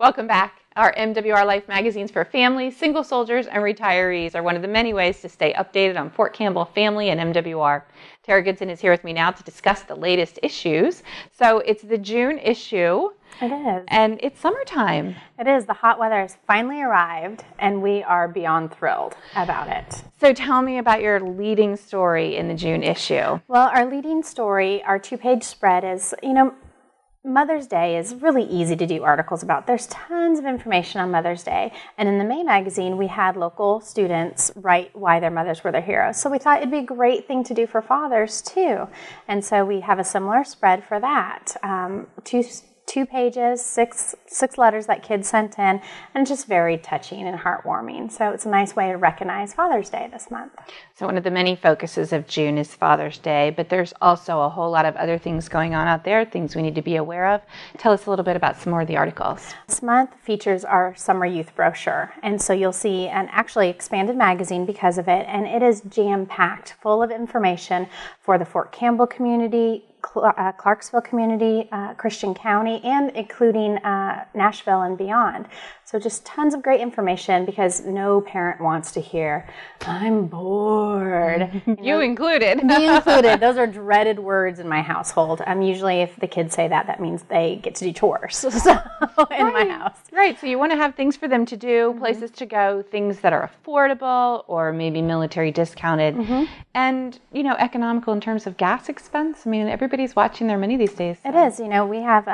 Welcome back. Our MWR Life Magazines for families, single soldiers, and retirees are one of the many ways to stay updated on Fort Campbell family and MWR. Tara Goodson is here with me now to discuss the latest issues. So it's the June issue. It is. And it's summertime. It is. The hot weather has finally arrived, and we are beyond thrilled about it. So tell me about your leading story in the June issue. Well, our leading story, our two-page spread is, Mother's Day is really easy to do articles about. There's tons of information on Mother's Day. And in the May magazine, we had local students write why their mothers were their heroes. So we thought it'd be a great thing to do for fathers, too. And so we have a similar spread for that. Two pages, six letters that kids sent in, and just very touching and heartwarming. So it's a nice way to recognize Father's Day this month. So one of the many focuses of June is Father's Day, but there's also a whole lot of other things going on out there, things we need to be aware of. Tell us a little bit about some more of the articles. This month features our summer youth brochure, and so you'll see an actually expanded magazine because of it, and it is jam-packed, full of information for the Fort Campbell community, Clarksville community, Christian County, and including Nashville and beyond. So just tons of great information because no parent wants to hear, "I'm bored." You included. Me included. Those are dreaded words in my household. Usually if the kids say that, that means they get to do chores so, in my house. Right. So you want to have things for them to do, places to go, things that are affordable or maybe military discounted and, economical in terms of gas expense. I mean, everybody's watching their money these days. So. It is. We have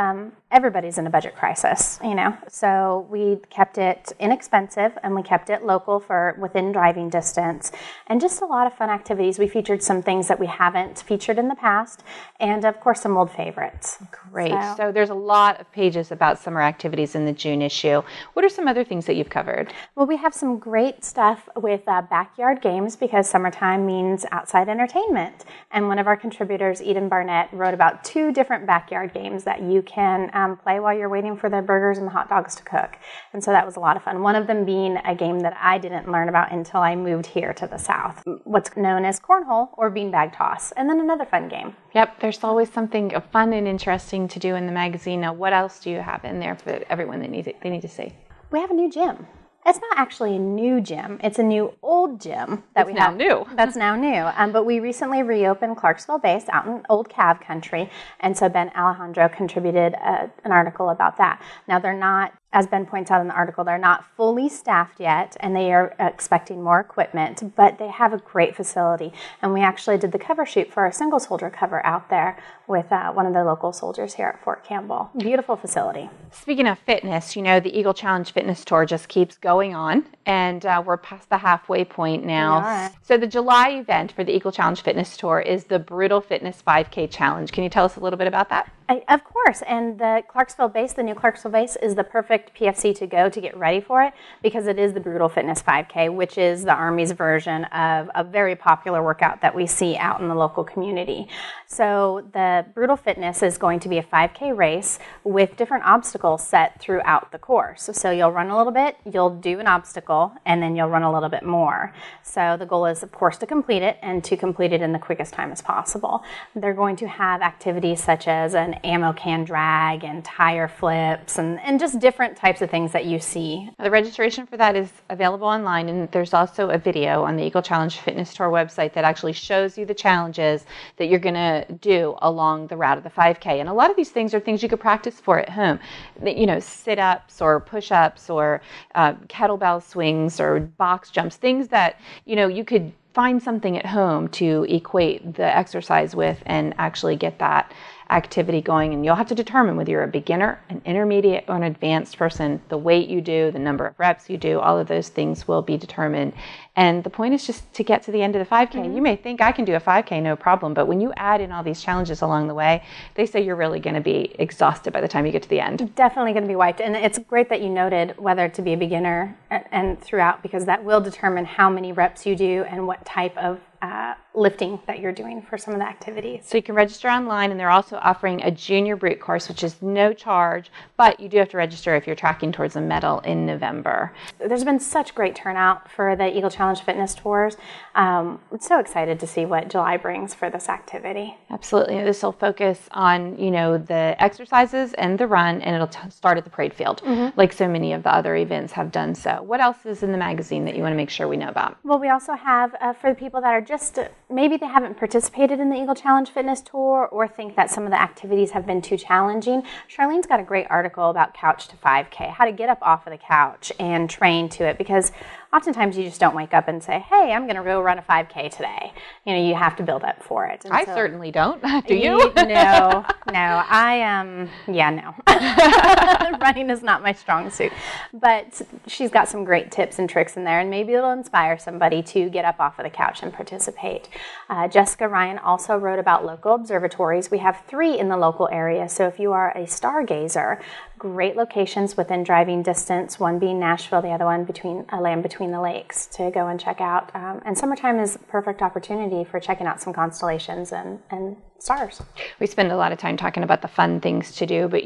everybody's in a budget crisis, so we kept it inexpensive and we kept it local for within driving distance and just a lot of fun activities. We featured some things that we haven't featured in the past and of course some old favorites. Great. So there's a lot of pages about summer activities in the June issue. What are some other things that you've covered? Well, we have some great stuff with backyard games because summertime means outside entertainment. And one of our contributors, Eden Barnett, wrote about 2 different backyard games that you can play while you're waiting for the burgers and the hot dogs to cook. And so that was a lot of fun. One of them being a game that I didn't learn about until I moved here to the South, what's known as cornhole or beanbag toss, and then another fun game. Yep, there's always something fun and interesting to do in the magazine. Now, what else do you have in there for everyone that they need to see? We have a new gym. It's not actually a new gym. It's a new old gym that we have. New. That's now new. But we recently reopened Clarksville Base out in Old Cav country, and so Ben Alejandro contributed an article about that. Now they're not, as Ben points out in the article, they're not fully staffed yet, and they are expecting more equipment, but they have a great facility. And we actually did the cover shoot for our single soldier cover out there with one of the local soldiers here at Fort Campbell. Beautiful facility. Speaking of fitness, the Eagle Challenge Fitness Tour just keeps going on, and we're past the halfway point now. So the July event for the Eagle Challenge Fitness Tour is the Brutal Fitness 5K Challenge. Can you tell us a little bit about that? Of course, and the Clarksville Base, the new Clarksville Base, is the perfect PFC to go to get ready for it because it is the Brutal Fitness 5K, which is the Army's version of a very popular workout that we see out in the local community. So the Brutal Fitness is going to be a 5K race with different obstacles set throughout the course. So you'll run a little bit, you'll do an obstacle, and then you'll run a little bit more. So the goal is, of course, to complete it and to complete it in the quickest time as possible. They're going to have activities such as an ammo can drag and tire flips and just different types of things that you see. The registration for that is available online, and there's also a video on the Eagle Challenge Fitness Tour website that actually shows you the challenges that you're going to do along the route of the 5K. And a lot of these things are things you could practice for at home. Sit-ups or push-ups or kettlebell swings or box jumps, things that, you could find something at home to equate the exercise with and actually get that activity going. And you'll have to determine whether you're a beginner, an intermediate, or an advanced person. The weight you do, the number of reps you do, all of those things will be determined. And the point is just to get to the end of the 5K. You may think I can do a 5K, no problem, but when you add in all these challenges along the way, they say you're really going to be exhausted by the time you get to the end. Definitely going to be wiped. And it's great that you noted whether to be a beginner, and throughout, because that will determine how many reps you do and what type of lifting that you're doing for some of the activities. So you can register online, and they're also offering a junior brute course, which is no charge, but you do have to register if you're tracking towards a medal in November. There's been such great turnout for the Eagle Challenge Fitness Tours. I'm so excited to see what July brings for this activity. Absolutely. This will focus on, the exercises and the run, and it'll start at the parade field, like so many of the other events have done so. What else is in the magazine that you want to make sure we know about? Well, we also have, for the people that are just, maybe they haven't participated in the Eagle Challenge Fitness Tour or think that some of the activities have been too challenging, Charlene's got a great article about couch to 5K, how to get up off of the couch and train to it, because oftentimes you just don't wake up and say, hey, I'm going to go run a 5K today. You have to build up for it. And I certainly don't. Do you? No. No. Running is not my strong suit. But she's got some great tips and tricks in there, and maybe it'll inspire somebody to get up off of the couch and participate. Jessica Ryan also wrote about local observatories. We have 3 in the local area, so if you are a stargazer, great locations within driving distance, one being Nashville, the other one Land Between the Lakes, to go and check out. And summertime is a perfect opportunity for checking out some constellations and stars. We spend a lot of time talking about the fun things to do, but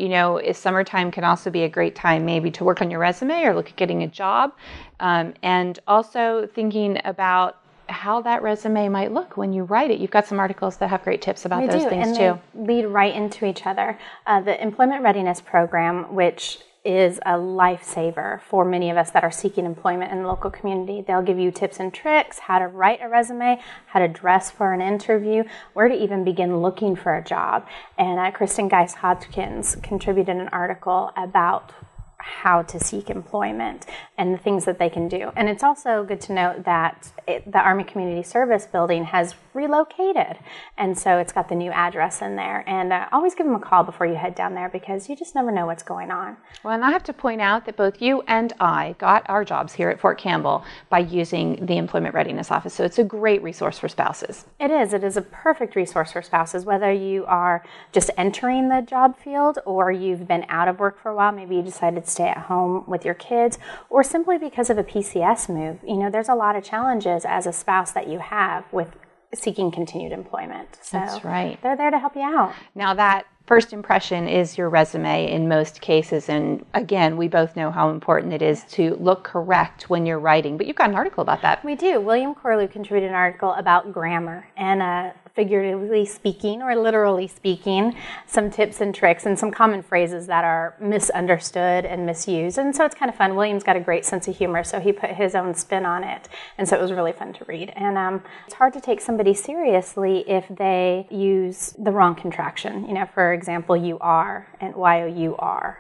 summertime can also be a great time maybe to work on your resume or look at getting a job, and also thinking about how that resume might look when you write it. You've got some articles that have great tips about those things too. They lead right into each other. The Employment Readiness Program, which is a lifesaver for many of us that are seeking employment in the local community. They'll give you tips and tricks, how to write a resume, how to dress for an interview, where to even begin looking for a job. And Kristen Geist-Hodgkins contributed an article about how to seek employment and the things that they can do. And it's also good to note that the Army Community Service building has relocated, and so it's got the new address in there. And always give them a call before you head down there, because you just never know what's going on. Well, and I have to point out that both you and I got our jobs here at Fort Campbell by using the Employment Readiness Office, so it's a great resource for spouses. It is. It is a perfect resource for spouses, whether you are just entering the job field or you've been out of work for a while, maybe you decided to stay at home with your kids, or simply because of a PCS move. There's a lot of challenges as a spouse that you have with seeking continued employment. So that's right. They're there to help you out. Now, that first impression is your resume in most cases, and again, we both know how important it is to look correct when you're writing, but you've got an article about that. We do. William Corlew contributed an article about grammar and figuratively speaking or literally speaking, some tips and tricks and some common phrases that are misunderstood and misused. And so it's kind of fun. William's got a great sense of humor, so he put his own spin on it. And so it was really fun to read. And it's hard to take somebody seriously if they use the wrong contraction. For example, you are and Y-O-U-R,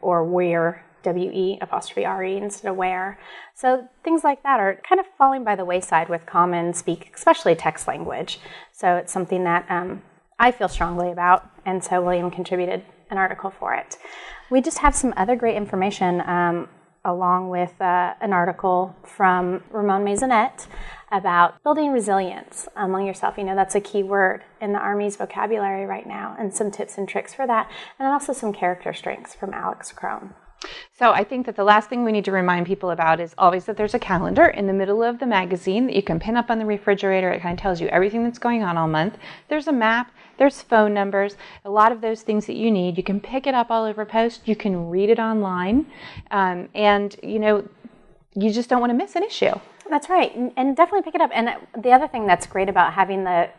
or where, W-E-apostrophe-R-E instead of where. So things like that are kind of falling by the wayside with common speak, especially text language. So it's something that I feel strongly about, and so William contributed an article for it. We just have some other great information along with an article from Ramon Maisonette about building resilience among yourself. That's a key word in the Army's vocabulary right now, and some tips and tricks for that, and then also some character strengths from Alex Crone. So I think that the last thing we need to remind people about is always that there's a calendar in the middle of the magazine that you can pin up on the refrigerator. It kind of tells you everything that's going on all month. There's a map, there's phone numbers, a lot of those things that you need. You can pick it up all over post. You can read it online. And you just don't want to miss an issue. That's right, and definitely pick it up. And the other thing that's great about having the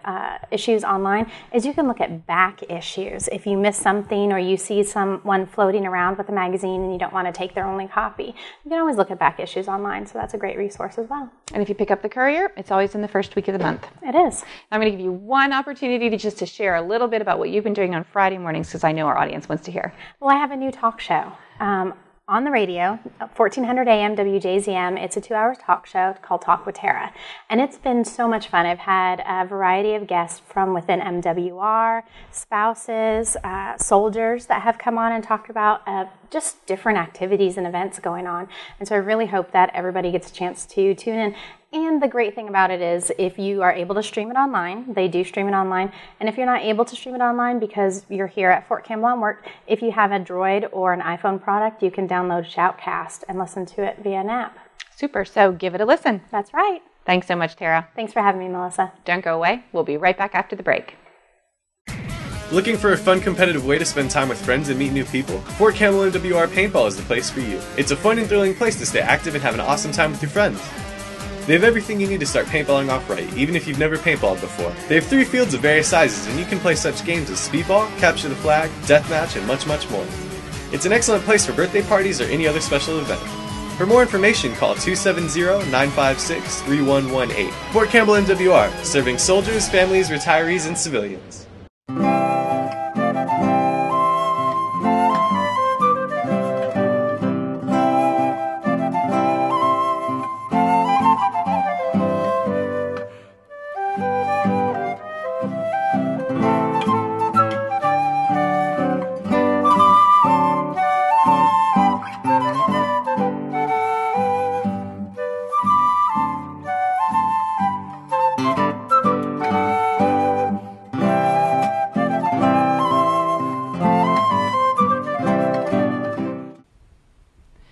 issues online is you can look at back issues. If you miss something or you see someone floating around with a magazine and you don't want to take their only copy, you can always look at back issues online, so that's a great resource as well. And if you pick up the Courier, it's always in the first week of the month. It is. I'm going to give you one opportunity to share a little bit about what you've been doing on Friday mornings, because I know our audience wants to hear. Well, I have a new talk show. On the radio, 1400 AM WJZM. It's a 2-hour talk show called Talk with Tara. And it's been so much fun. I've had a variety of guests from within MWR, spouses, soldiers that have come on and talked about just different activities and events going on. And so I really hope that everybody gets a chance to tune in And the great thing about it is if you are able to stream it online, they do stream it online. And if you're not able to stream it online because you're here at Fort Campbell on work, if you have a Droid or an iPhone product, you can download Shoutcast and listen to it via an app. Super. So give it a listen. That's right. Thanks so much, Tara. Thanks for having me, Melissa. Don't go away. We'll be right back after the break. Looking for a fun, competitive way to spend time with friends and meet new people? Fort Campbell MWR Paintball is the place for you. It's a fun and thrilling place to stay active and have an awesome time with your friends. They have everything you need to start paintballing off right, even if you've never paintballed before. They have 3 fields of various sizes, and you can play such games as speedball, capture the flag, deathmatch, and much, much more. It's an excellent place for birthday parties or any other special event. For more information, call 270-956-3118. Fort Campbell MWR, serving soldiers, families, retirees, and civilians.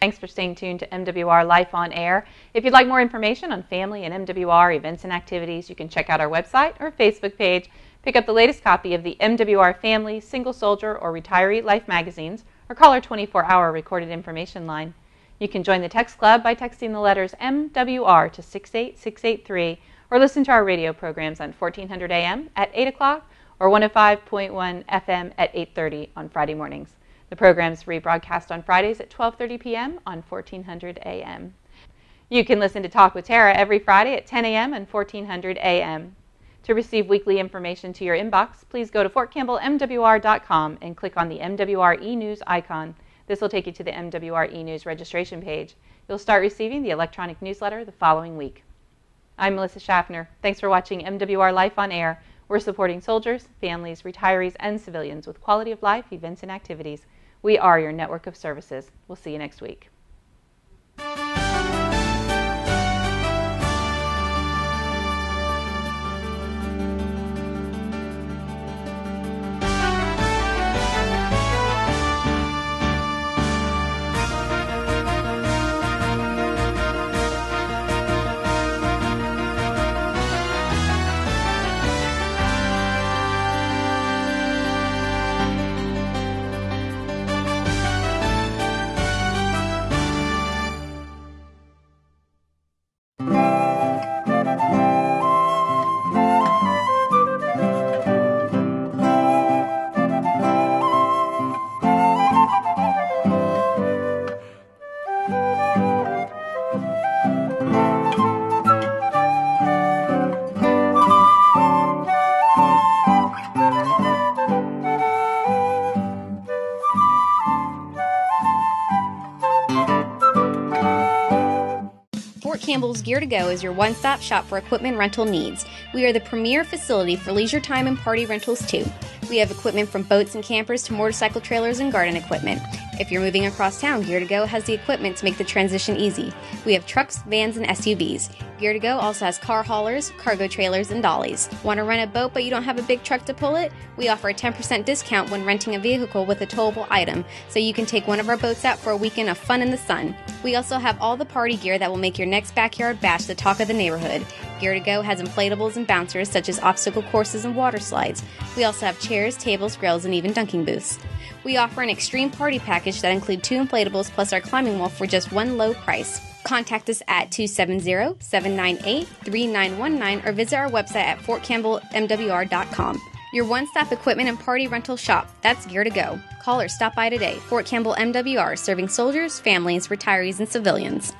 Thanks for staying tuned to MWR Life on Air. If you'd like more information on family and MWR events and activities, you can check out our website or Facebook page. Pick up the latest copy of the MWR Family, Single Soldier, or Retiree Life Magazines, or call our 24-hour recorded information line. You can join the text club by texting the letters MWR to 68683, or listen to our radio programs on 1400 AM at 8 o'clock or 105.1 FM at 8:30 on Friday mornings. The program's rebroadcast on Fridays at 12:30 p.m. on 1400 AM. You can listen to Talk with Tara every Friday at 10 a.m. and 1400 AM. To receive weekly information to your inbox, please go to fortcampbellmwr.com and click on the MWR e-News icon. This will take you to the MWR e-News registration page. You'll start receiving the electronic newsletter the following week. I'm Melissa Schaffner. Thanks for watching MWR Life on Air. We're supporting soldiers, families, retirees, and civilians with quality of life events and activities. We are your network of services. We'll see you next week. Campbell's Gear to Go is your one-stop shop for equipment rental needs. We are the premier facility for leisure time and party rentals too. We have equipment from boats and campers to motorcycle trailers and garden equipment. If you're moving across town, Gear to Go has the equipment to make the transition easy. We have trucks, vans, and SUVs. Gear to Go also has car haulers, cargo trailers, and dollies. Want to rent a boat but you don't have a big truck to pull it? We offer a 10% discount when renting a vehicle with a towable item, so you can take one of our boats out for a weekend of fun in the sun. We also have all the party gear that will make your next backyard bash the talk of the neighborhood. Gear to Go has inflatables and bouncers such as obstacle courses and water slides. We also have chairs, tables, grills, and even dunking booths. We offer an extreme party package that includes 2 inflatables plus our climbing wall for just one low price. Contact us at 270-798-3919 or visit our website at fortcampbellmwr.com. Your one-stop equipment and party rental shop. That's Gear to Go. Call or stop by today. Fort Campbell MWR, serving soldiers, families, retirees, and civilians.